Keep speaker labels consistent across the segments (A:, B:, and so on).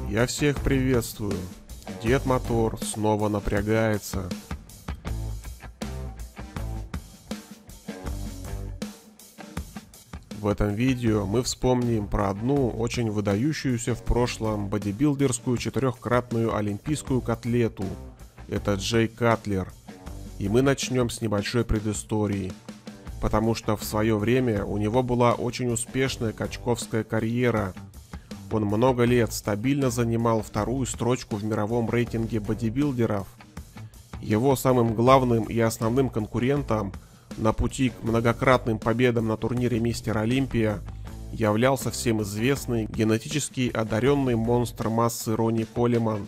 A: Я всех приветствую. Дед Мотор снова напрягается. В этом видео мы вспомним про одну очень выдающуюся в прошлом бодибилдерскую четырехкратную олимпийскую котлету. Это Джей Катлер. И мы начнем с небольшой предыстории. Потому что в свое время у него была очень успешная качковская карьера. Он много лет стабильно занимал вторую строчку в мировом рейтинге бодибилдеров. Его самым главным и основным конкурентом на пути к многократным победам на турнире Мистер Олимпия являлся всем известный генетически одаренный монстр массы Ронни Коллиман.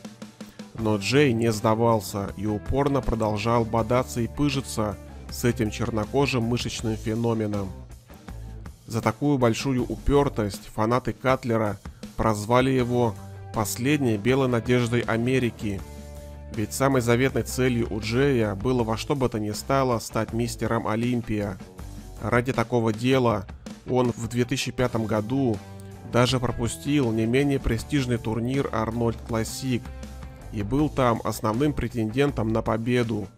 A: Но Джей не сдавался и упорно продолжал бодаться и пыжиться с этим чернокожим мышечным феноменом. За такую большую упертость фанаты Катлера прозвали его «последней белой надеждой Америки». Ведь самой заветной целью у Джея было во что бы то ни стало стать мистером Олимпия. Ради такого дела он в 2005 году даже пропустил не менее престижный турнир Арнольд Классик и был там основным претендентом на победу.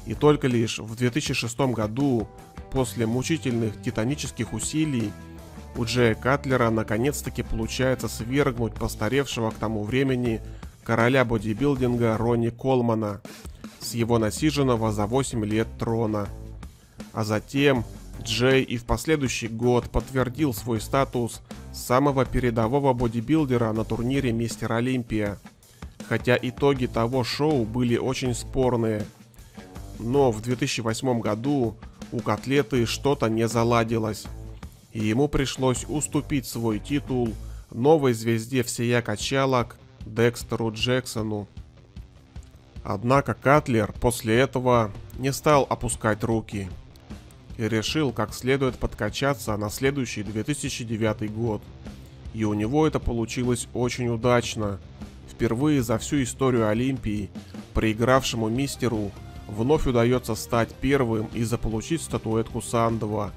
A: И только лишь в 2006 году, после мучительных титанических усилий, у Джея Катлера наконец-таки получается свергнуть постаревшего к тому времени короля бодибилдинга Ронни Коллмана с его насиженного за 8 лет трона. А затем Джей и в последующий год подтвердил свой статус самого передового бодибилдера на турнире Мистер Олимпия, хотя итоги того шоу были очень спорные. Но в 2008 году у котлеты что-то не заладилось, и ему пришлось уступить свой титул новой звезде всея качалок Декстеру Джексону. Однако Катлер после этого не стал опускать руки и решил как следует подкачаться на следующий 2009 год. И у него это получилось очень удачно. Впервые за всю историю Олимпии проигравшему мистеру вновь удается стать первым и заполучить статуэтку Сандова.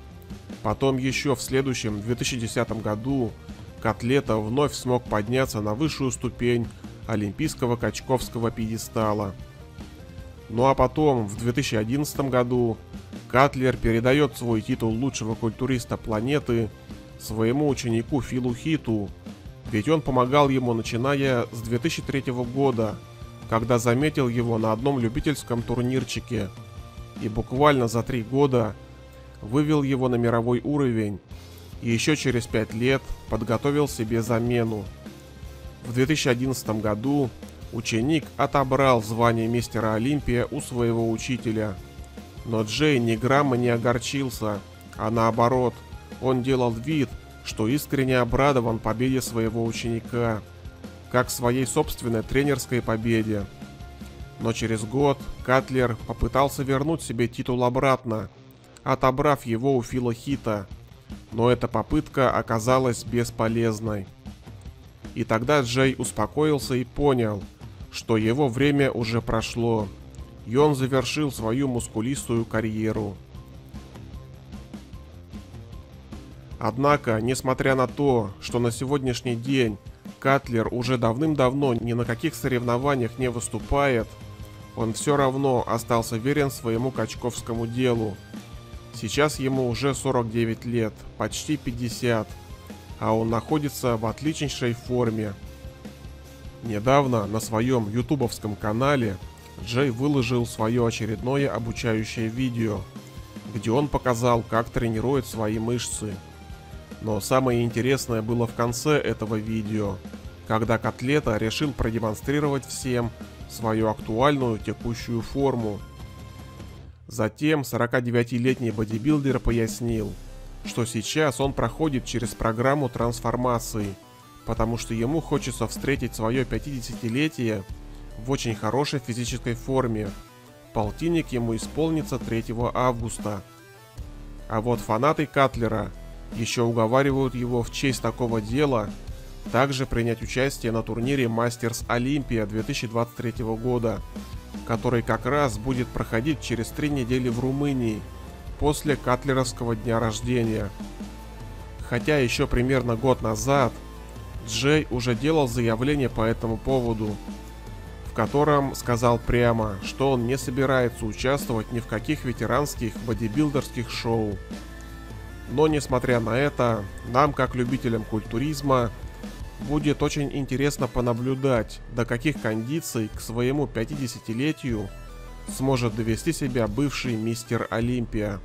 A: Потом еще в следующем 2010 году Котлета вновь смог подняться на высшую ступень олимпийского качковского пьедестала. Ну а потом в 2011 году Катлер передает свой титул лучшего культуриста планеты своему ученику Филу Хиту, ведь он помогал ему начиная с 2003 года, когда заметил его на одном любительском турнирчике и буквально за 3 года вывел его на мировой уровень и еще через 5 лет подготовил себе замену. В 2011 году ученик отобрал звание мистера Олимпия у своего учителя, но Джей ни грамма не огорчился, а наоборот, он делал вид, что искренне обрадован победе своего ученика, как своей собственной тренерской победе. Но через год Катлер попытался вернуть себе титул обратно, отобрав его у Фила Хита, но эта попытка оказалась бесполезной. И тогда Джей успокоился и понял, что его время уже прошло, и он завершил свою мускулистую карьеру. Однако, несмотря на то, что на сегодняшний день Катлер уже давным-давно ни на каких соревнованиях не выступает, он все равно остался верен своему качковскому делу. Сейчас ему уже 49 лет, почти 50, а он находится в отличнейшей форме. Недавно на своем ютубовском канале Джей выложил свое очередное обучающее видео, где он показал, как тренирует свои мышцы. Но самое интересное было в конце этого видео, когда Котлета решил продемонстрировать всем свою актуальную текущую форму. Затем 49-летний бодибилдер пояснил, что сейчас он проходит через программу трансформации, потому что ему хочется встретить свое 50-летие в очень хорошей физической форме. Полтинник ему исполнится 3 августа. А вот фанаты Катлера еще уговаривают его в честь такого дела также принять участие на турнире Мастерс Олимпия 2023 года, который как раз будет проходить через 3 недели в Румынии, после Катлеровского дня рождения. Хотя еще примерно год назад Джей уже делал заявление по этому поводу, в котором сказал прямо, что он не собирается участвовать ни в каких ветеранских бодибилдерских шоу. Но несмотря на это, нам, как любителям культуризма, будет очень интересно понаблюдать, до каких кондиций к своему 50-летию сможет довести себя бывший мистер Олимпия.